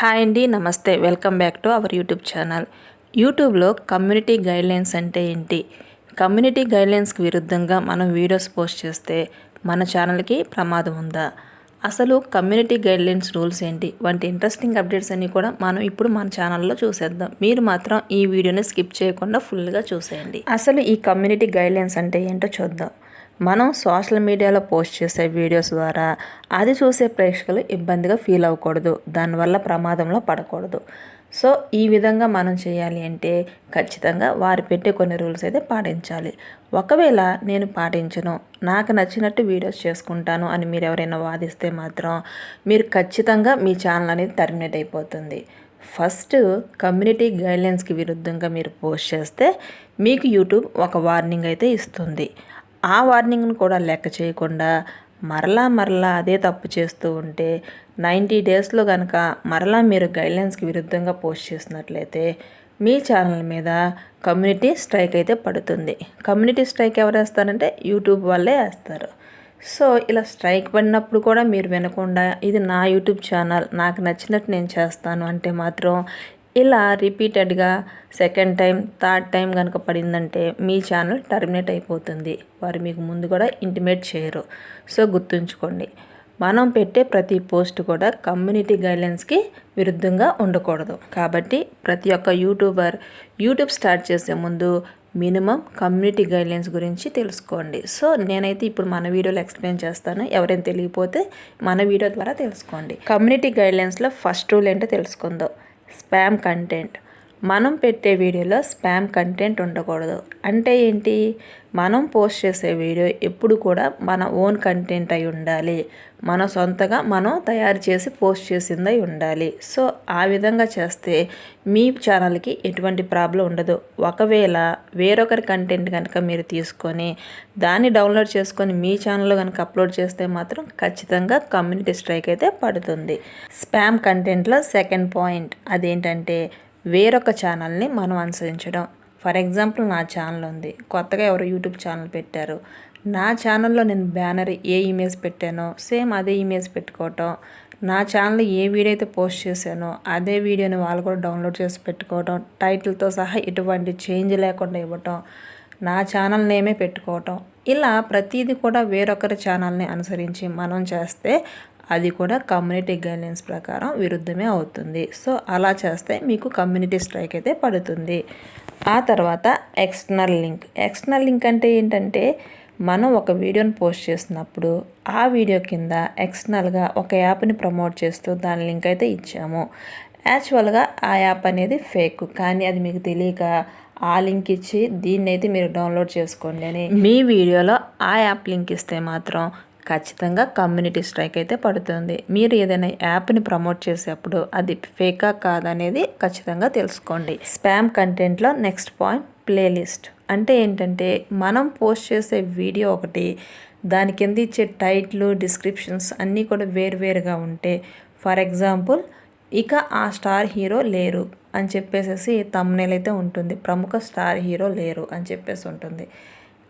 Hi అండి, నమస్తే. Welcome back to our YouTube channel. యూట్యూబ్లో కమ్యూనిటీ గైడ్లైన్స్ అంటే ఏంటి? కమ్యూనిటీ గైడ్లైన్స్కి విరుద్ధంగా మనం వీడియోస్ పోస్ట్ చేస్తే మన ఛానల్కి ప్రమాదం ఉందా? అసలు కమ్యూనిటీ గైడ్లైన్స్ రూల్స్ ఏంటి? వంటి ఇంట్రెస్టింగ్ అప్డేట్స్ అన్నీ కూడా మనం ఇప్పుడు మన ఛానల్లో చూసేద్దాం. మీరు మాత్రం ఈ వీడియోని స్కిప్ చేయకుండా ఫుల్గా చూసేయండి. అసలు ఈ కమ్యూనిటీ గైడ్లైన్స్ అంటే ఏంటో చూద్దాం. మనం సోషల్ మీడియాలో పోస్ట్ చేసే వీడియోస్ ద్వారా అది చూసే ప్రేక్షకులు ఇబ్బందిగా ఫీల్ అవ్వకూడదు, దానివల్ల ప్రమాదంలో పడకూడదు. సో ఈ విధంగా మనం చేయాలి అంటే ఖచ్చితంగా వారు పెట్టే కొన్ని రూల్స్ అయితే పాటించాలి. ఒకవేళ నేను పాటించను, నాకు నచ్చినట్టు వీడియోస్ చేసుకుంటాను అని మీరు ఎవరైనా వాదిస్తే మాత్రం మీరు ఖచ్చితంగా మీ ఛానల్ అనేది టర్మినేట్ అయిపోతుంది. ఫస్ట్ కమ్యూనిటీ గైడ్లైన్స్కి విరుద్ధంగా మీరు పోస్ట్ చేస్తే మీకు యూట్యూబ్ ఒక వార్నింగ్ అయితే ఇస్తుంది. ఆ వార్నింగ్ను కూడా లెక్క చేయకుండా మరలా అదే తప్పు చేస్తూ ఉంటే 90 డేస్లో కనుక మరలా మీరు గైడ్లైన్స్కి విరుద్ధంగా పోస్ట్ చేసినట్లయితే మీ ఛానల్ మీద కమ్యూనిటీ స్ట్రైక్ అయితే పడుతుంది. కమ్యూనిటీ స్ట్రైక్ ఎవరు వేస్తారంటే యూట్యూబ్ వాళ్ళే వేస్తారు. సో ఇలా స్ట్రైక్ పడినప్పుడు కూడా మీరు వినకుండా ఇది నా యూట్యూబ్ ఛానల్, నాకు నచ్చినట్టు నేను చేస్తాను అంటే మాత్రం ఇలా రిపీటెడ్గా సెకండ్ టైం, థర్డ్ టైం కనుక పడిందంటే మీ ఛానల్ టర్మినేట్ అయిపోతుంది. వారు మీకు ముందు కూడా ఇంటిమేట్ చేయరు. సో గుర్తుంచుకోండి, మనం పెట్టే ప్రతి పోస్ట్ కూడా కమ్యూనిటీ గైడ్లైన్స్కి విరుద్ధంగా ఉండకూడదు. కాబట్టి ప్రతి ఒక్క యూట్యూబ్ స్టార్ట్ చేసే ముందు మినిమం కమ్యూనిటీ గైడ్లైన్స్ గురించి తెలుసుకోండి. సో నేనైతే ఇప్పుడు మన వీడియోలో ఎక్స్ప్లెయిన్ చేస్తాను. ఎవరైనా తెలియకపోతే మన వీడియో ద్వారా తెలుసుకోండి. కమ్యూనిటీ గైడ్లైన్స్లో ఫస్ట్ రూల్ ఏంటో తెలుసుకుందాం. Spam content. మనం పెట్టే వీడియోలో స్పామ్ కంటెంట్ ఉండకూడదు. అంటే ఏంటి? మనం పోస్ట్ చేసే వీడియో ఎప్పుడు కూడా మన ఓన్ కంటెంట్ అయి ఉండాలి. మన సొంతగా మనం తయారు చేసి పోస్ట్ చేసిందై ఉండాలి. సో ఆ విధంగా చేస్తే మీ ఛానల్కి ఎటువంటి ప్రాబ్లం ఉండదు. ఒకవేళ వేరొకరి కంటెంట్ కనుక మీరు తీసుకొని దాన్ని డౌన్లోడ్ చేసుకొని మీ ఛానల్లో కనుక అప్లోడ్ చేస్తే మాత్రం ఖచ్చితంగా కమ్యూనిటీ స్ట్రైక్ అయితే పడుతుంది. స్పామ్ కంటెంట్లో సెకండ్ పాయింట్ అదేంటంటే వేరొక ఛానల్ని మనం అనుసరించడం. ఫర్ ఎగ్జాంపుల్ నా ఛానల్ ఉంది, కొత్తగా ఎవరు యూట్యూబ్ ఛానల్ పెట్టారు. నా ఛానల్లో నేను బ్యానర్ ఏ ఇమేజ్ పెట్టానో సేమ్ అదే ఇమేజ్ పెట్టుకోవటం, నా ఛానల్లో ఏ వీడియో అయితే పోస్ట్ చేశానో అదే వీడియోని వాళ్ళు కూడా డౌన్లోడ్ చేసి పెట్టుకోవటం, టైటిల్తో సహా ఎటువంటి చేంజ్ లేకుండా ఇవ్వటం, నా ఛానల్ నేమే పెట్టుకోవటం, ఇలా ప్రతిదీ కూడా వేరొకరి ఛానల్ని అనుసరించి మనం చేస్తే అది కూడా కమ్యూనిటీ గైడ్లైన్స్ ప్రకారం విరుద్ధమే అవుతుంది. సో అలా చేస్తే మీకు కమ్యూనిటీ స్ట్రైక్ అయితే పడుతుంది. ఆ తర్వాత ఎక్స్టర్నల్ లింక్ అంటే ఏంటంటే మనం ఒక వీడియోని పోస్ట్ చేసినప్పుడు ఆ వీడియో కింద ఎక్స్టర్నల్గా ఒక యాప్ని ప్రమోట్ చేస్తూ దాని లింక్ అయితే ఇచ్చాము. యాక్చువల్గా ఆ యాప్ అనేది ఫేక్, కానీ అది మీకు తెలియక ఆ లింక్ ఇచ్చి దీన్ని అయితే మీరు డౌన్లోడ్ చేసుకోండి అని మీ వీడియోలో ఆ యాప్ లింక్ ఇస్తే మాత్రం ఖచ్చితంగా కమ్యూనిటీ స్ట్రైక్ అయితే పడుతుంది. మీరు ఏదైనా యాప్ని ప్రమోట్ చేసేటప్పుడు అది ఫేకా కాదనేది ఖచ్చితంగా తెలుసుకోండి. స్పామ్ కంటెంట్లో నెక్స్ట్ పాయింట్ ప్లేలిస్ట్. అంటే ఏంటంటే మనం పోస్ట్ చేసే వీడియో ఒకటి, దాని కింద ఇచ్చే టైటిల్, డిస్క్రిప్షన్స్ అన్నీ కూడా వేరువేరుగా ఉంటే, ఫర్ ఎగ్జాంపుల్ ఇక ఆ స్టార్ హీరో లేరు అని చెప్పేసి థంబ్నెయిల్ అయితే ఉంటుంది, ప్రముఖ స్టార్ హీరో లేరు అని చెప్పేసి ఉంటుంది.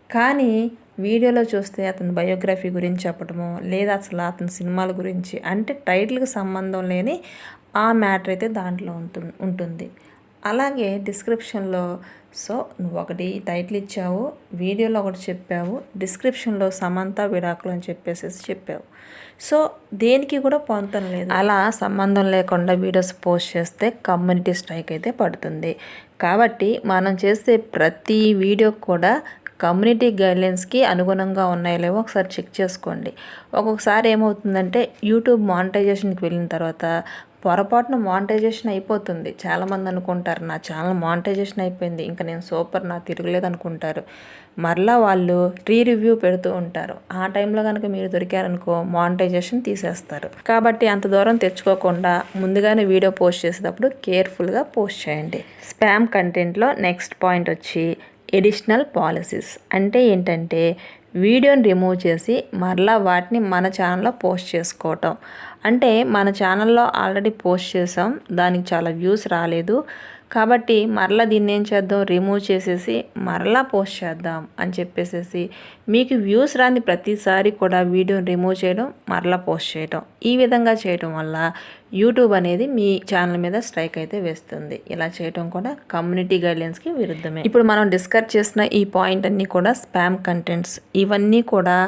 కానీ వీడియోలో చూస్తే అతని బయోగ్రఫీ గురించి చెప్పడము, లేదా అసలు అతని సినిమాల గురించి, అంటే టైటిల్కి సంబంధం లేని ఆ మ్యాటర్ అయితే దాంట్లో ఉంటుంది. అలాగే డిస్క్రిప్షన్లో నువ్వు ఒకటి టైటిల్ ఇచ్చావు, వీడియోలో ఒకటి చెప్పావు, డిస్క్రిప్షన్లో సమంత విడాకులు అని చెప్పావు. సో దేనికి కూడా పొంతం లేదు. అలా సంబంధం లేకుండా వీడియోస్ పోస్ట్ చేస్తే కమ్యూనిటీ స్ట్రైక్ అయితే పడుతుంది. కాబట్టి మనం చేసే ప్రతి వీడియో కూడా కమ్యూనిటీ గైడ్లైన్స్కి అనుగుణంగా ఉన్నాయో లేవో ఒకసారి చెక్ చేసుకోండి. ఒక్కొక్కసారి ఏమవుతుందంటే యూట్యూబ్ మానిటైజేషన్కి వెళ్ళిన తర్వాత పొరపాటున మానిటైజేషన్ అయిపోతుంది. చాలామంది అనుకుంటారు నా ఛానల్ మానిటైజేషన్ అయిపోయింది, ఇంకా నేను సూపర్, నా తిరగలేదు అనుకుంటారు. మరలా వాళ్ళు రివ్యూ పెడుతూ ఉంటారు. ఆ టైంలో కనుక మీరు దొరికారనుకో మానిటైజేషన్ తీసేస్తారు. కాబట్టి అంత దూరం తెచ్చుకోకుండా ముందుగానే వీడియో పోస్ట్ చేసేటప్పుడు కేర్ఫుల్గా పోస్ట్ చేయండి. స్పామ్ కంటెంట్లో నెక్స్ట్ పాయింట్ వచ్చి ఎడిషనల్ పాలసీస్. అంటే ఏంటంటే వీడియోని రిమూవ్ చేసి మరలా వాటిని మన ఛానల్లో పోస్ట్ చేసుకోవటం. అంటే మన ఛానల్లో ఆల్రెడీ పోస్ట్ చేసాం, దానికి చాలా వ్యూస్ రాలేదు కాబట్టి మరలా దీన్ని ఏం చేద్దాం, రిమూవ్ చేసేసి మరలా పోస్ట్ చేద్దాం అని చెప్పేసి మీకు వ్యూస్ రాని ప్రతిసారి కూడా వీడియోని రిమూవ్ చేయడం, మరలా పోస్ట్ చేయడం, ఈ విధంగా చేయడం వల్ల యూట్యూబ్ అనేది మీ ఛానల్ మీద స్ట్రైక్ అయితే వేస్తుంది. ఇలా చేయడం కూడా కమ్యూనిటీ గైడ్లైన్స్కి విరుద్ధమే. ఇప్పుడు మనం డిస్కస్ చేసిన ఈ పాయింట్ అన్నీ కూడా స్పామ్ కంటెంట్స్, ఇవన్నీ కూడా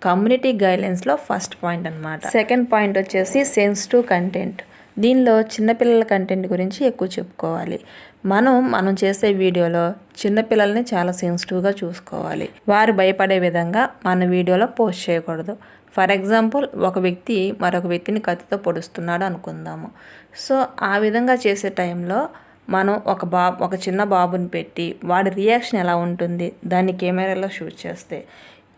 కమ్యూనిటీ గైడ్లైన్స్లో ఫస్ట్ పాయింట్ అనమాట. సెకండ్ పాయింట్ వచ్చేసి సెన్సిటివ్ కంటెంట్. దీనిలో చిన్నపిల్లల కంటెంట్ గురించి ఎక్కువ చెప్పుకోవాలి. మనం చేసే వీడియోలో చిన్నపిల్లల్ని చాలా సెన్సిటివ్గా చూసుకోవాలి. వారు భయపడే విధంగా మన వీడియోలో పోస్ట్ చేయకూడదు. ఫర్ ఎగ్జాంపుల్, ఒక వ్యక్తి మరొక వ్యక్తిని కత్తితో పొడుస్తున్నాడు అనుకుందాము. సో ఆ విధంగా చేసే టైంలో మనం ఒక చిన్న బాబుని పెట్టి వాడి రియాక్షన్ ఎలా ఉంటుంది దాన్ని కెమెరాలో షూట్ చేస్తే,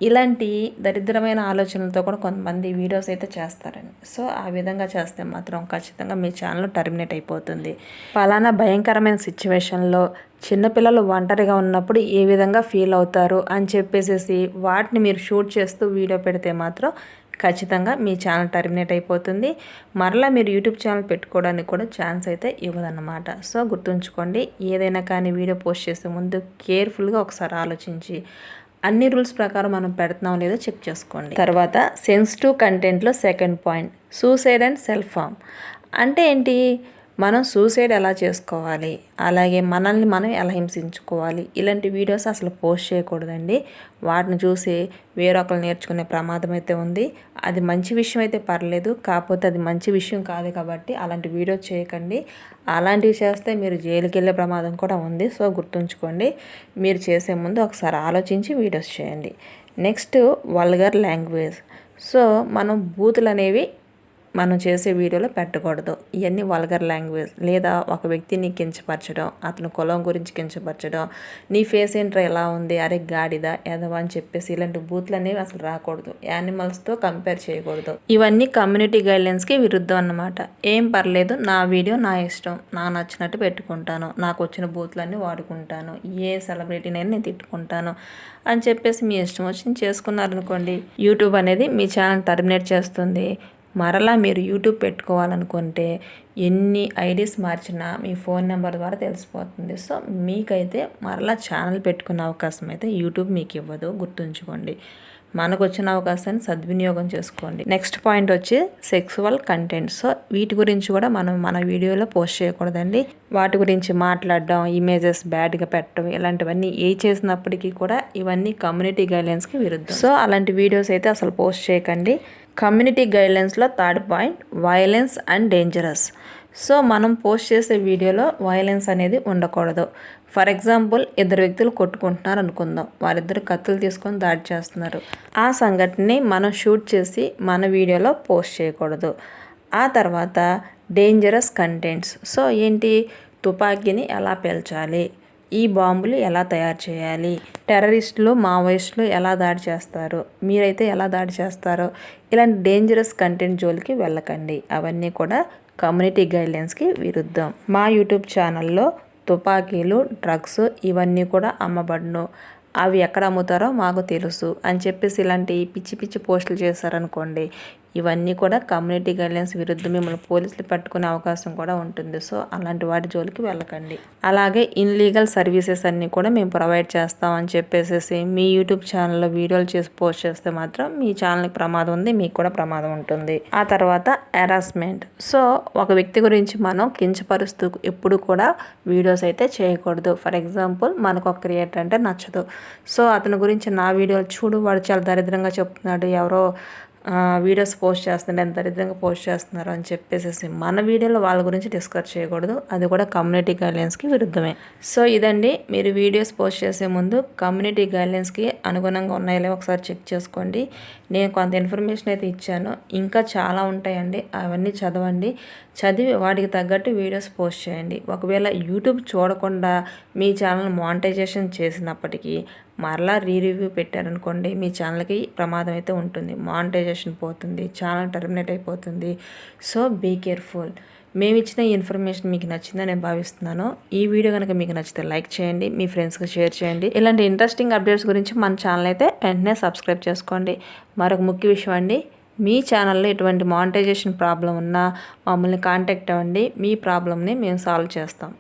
ఇలాంటి దరిద్రమైన ఆలోచనలతో కూడా కొంతమంది వీడియోస్ అయితే చేస్తారండి. సో ఆ విధంగా చేస్తే మాత్రం ఖచ్చితంగా మీ ఛానల్ టర్మినేట్ అయిపోతుంది. ఫలానా భయంకరమైన సిచ్యువేషన్లో చిన్నపిల్లలు ఒంటరిగా ఉన్నప్పుడు ఏ విధంగా ఫీల్ అవుతారు అని చెప్పేసి వాటిని మీరు షూట్ చేస్తూ వీడియో పెడితే మాత్రం ఖచ్చితంగా మీ ఛానల్ టర్మినేట్ అయిపోతుంది. మరలా మీరు యూట్యూబ్ ఛానల్ పెట్టుకోవడానికి కూడా ఛాన్స్ అయితే ఇవ్వదన్నమాట. సో గుర్తుంచుకోండి, ఏదైనా కానీ వీడియో పోస్ట్ చేసే ముందు కేర్ఫుల్గా ఒకసారి ఆలోచించి అన్ని రూల్స్ ప్రకారం మనం పెడుతున్నాం లేదో చెక్ చేసుకోండి. తర్వాత సెన్సిటివ్ కంటెంట్లో second point, suicide and self harm. అంటే ఏంటి, మనం సూసైడ్ ఎలా చేసుకోవాలి, అలాగే మనల్ని మనం ఎలా హింసించుకోవాలి, ఇలాంటి వీడియోస్ అసలు పోస్ట్ చేయకూడదండి. వాటిని చూసి వేరొకరు నేర్చుకునే ప్రమాదం అయితే ఉంది. అది మంచి విషయం అయితే పర్లేదు, కాకపోతే అది మంచి విషయం కాదు కాబట్టి అలాంటి వీడియోస్ చేయకండి. అలాంటివి చేస్తే మీరు జైలుకి వెళ్ళే ప్రమాదం కూడా ఉంది. సో గుర్తుంచుకోండి, మీరు చేసే ముందు ఒకసారి ఆలోచించి వీడియోస్ చేయండి. Next vulgar language. సో మనం బూతులు అనేవి మనం చేసే వీడియోలో పెట్టకూడదు. ఇవన్నీ వల్గర్ లాంగ్వేజ్, లేదా ఒక వ్యక్తిని కించపరచడం, అతని కులం గురించి కించపరచడం, నీ ఫేస్ ఏంట్రా ఎలా ఉంది, అరే గాడిద ఎదవా అని చెప్పేసి ఇలాంటి బూతులు అనేవి అసలు రాకూడదు. యానిమల్స్తో కంపేర్ చేయకూడదు. ఇవన్నీ కమ్యూనిటీ గైడ్లైన్స్కి విరుద్ధం అన్నమాట. ఏం పర్లేదు, నా వీడియో నా ఇష్టం, నాకు నచ్చినట్టు పెట్టుకుంటాను, నాకు వచ్చిన బూతులన్నీ వాడుకుంటాను, ఏ సెలబ్రిటీనైనా నేను తిట్టుకుంటాను అని చెప్పేసి మీ ఇష్టం వచ్చింది చేసుకున్నారనుకోండి, యూట్యూబ్ అనేది మీ ఛానల్ టర్మినేట్ చేస్తుంది. మరలా మీరు యూట్యూబ్ పెట్టుకోవాలనుకుంటే ఎన్ని ఐడీస్ మార్చినా మీ ఫోన్ నెంబర్ ద్వారా తెలిసిపోతుంది. సో మీకైతే మరలా ఛానల్ పెట్టుకునే అవకాశం అయితే యూట్యూబ్ మీకు ఇవ్వదు. గుర్తుంచుకోండి, మనకు వచ్చిన అవకాశాన్ని సద్వినియోగం చేసుకోండి. నెక్స్ట్ పాయింట్ వచ్చి సెక్సువల్ కంటెంట్. సో వీటి గురించి కూడా మనం మన వీడియోలో పోస్ట్ చేయకూడదండి. వాటి గురించి మాట్లాడడం, ఇమేజెస్ బ్యాడ్గా పెట్టడం, ఇలాంటివన్నీ ఏ చేసినప్పటికీ కూడా ఇవన్నీ కమ్యూనిటీ గైడ్లైన్స్కి విరుద్ధం. సో అలాంటి వీడియోస్ అయితే అసలు పోస్ట్ చేయకండి. కమ్యూనిటీ గైడ్లైన్స్లో third point, violence and dangerous. So మనం పోస్ట్ చేసే వీడియోలో వైలెన్స్ అనేది ఉండకూడదు. ఫర్ ఎగ్జాంపుల్, ఇద్దరు వ్యక్తులు కొట్టుకుంటున్నారు అనుకుందాం, వారిద్దరు కత్తులు తీసుకొని దాడి చేస్తున్నారు. ఆ సంఘటనని మనం షూట్ చేసి మన వీడియోలో పోస్ట్ చేయకూడదు. ఆ తర్వాత డేంజరస్ కంటెంట్స్. సో ఏంటి, తుపాకీని ఎలా పేల్చాలి, ఈ బాంబులు ఎలా తయారు చేయాలి, టెర్రరిస్టులు మావోయిస్టులు ఎలా దాడి చేస్తారు, మీరైతే ఎలా దాడి చేస్తారో, ఇలాంటి డేంజరస్ కంటెంట్ జోలికి వెళ్ళకండి. అవన్నీ కూడా కమ్యూనిటీ గైడ్లైన్స్కి విరుద్ధం. మా యూట్యూబ్ ఛానల్లో తుపాకీలు, డ్రగ్స్ ఇవన్నీ కూడా అమ్మబడును, అవి ఎక్కడ అమ్ముతారో మాకు తెలుసు అని చెప్పేసి ఇలాంటి పిచ్చి పిచ్చి పోస్టులు చేశారనుకోండి, ఇవన్నీ కూడా కమ్యూనిటీ గైడ్లైన్స్ విరుద్ధం. మిమ్మల్ని పోలీసులు పట్టుకునే అవకాశం కూడా ఉంటుంది. సో అలాంటి వాటి జోలికి వెళ్ళకండి. అలాగే ఇన్లీగల్ సర్వీసెస్ అన్నీ కూడా మేము ప్రొవైడ్ చేస్తామని చెప్పేసి మీ యూట్యూబ్ ఛానల్లో వీడియోలు చేసి పోస్ట్ చేస్తే మాత్రం మీ ఛానల్కి ప్రమాదం ఉంది, మీకు కూడా ప్రమాదం ఉంటుంది. ఆ తర్వాత హెరాస్మెంట్. సో ఒక వ్యక్తి గురించి మనం కించపరుస్తూ ఎప్పుడు కూడా వీడియోస్ అయితే చేయకూడదు. ఫర్ ఎగ్జాంపుల్, మనకు ఒక క్రియేటర్ అంటే నచ్చదు, సో అతని గురించి నా వీడియోలు చూడు, వాడు చాలా దరిద్రంగా చెప్తున్నాడు, ఎవరో వీడియోస్ పోస్ట్ చేస్తున్నారు, ఎంత దరిద్రంగా పోస్ట్ చేస్తున్నారు అని చెప్పేసి మన వీడియోలో వాళ్ళ గురించి డిస్కస్ చేయకూడదు. అది కూడా కమ్యూనిటీ గైడ్లైన్స్కి విరుద్ధమే. సో ఇదండి, మీరు వీడియోస్ పోస్ట్ చేసే ముందు కమ్యూనిటీ గైడ్లైన్స్కి అనుగుణంగా ఉన్నాయో ఒకసారి చెక్ చేసుకోండి. నేను కొంత ఇన్ఫర్మేషన్ అయితే ఇచ్చాను, ఇంకా చాలా ఉంటాయండి, అవన్నీ చదవండి. చదివి వాటికి తగ్గట్టు వీడియోస్ పోస్ట్ చేయండి. ఒకవేళ యూట్యూబ్ చూడకుండా మీ ఛానల్ మానిటైజేషన్ చేసినప్పటికీ మరలా రివ్యూ పెట్టారనుకోండి, మీ ఛానల్కి ప్రమాదం అయితే ఉంటుంది, మానిటైజేషన్ పోతుంది, ఛానల్ టర్మినేట్ అయిపోతుంది. So be careful. మేము ఇచ్చిన ఈ ఇన్ఫర్మేషన్ మీకు నచ్చిందని నేను భావిస్తున్నాను. ఈ వీడియో కనుక మీకు నచ్చితే లైక్ చేయండి, మీ ఫ్రెండ్స్కి షేర్ చేయండి. ఇలాంటి ఇంట్రెస్టింగ్ అప్డేట్స్ గురించి మన ఛానల్ అయితే వెంటనే సబ్స్క్రైబ్ చేసుకోండి. మరొక ముఖ్య విషయం అండి, మీ ఛానల్లో ఎటువంటి మానిటైజేషన్ ప్రాబ్లం ఉన్నా మమ్మల్ని కాంటాక్ట్ అవ్వండి. మీ ప్రాబ్లమ్ని మేము సాల్వ్ చేస్తాం.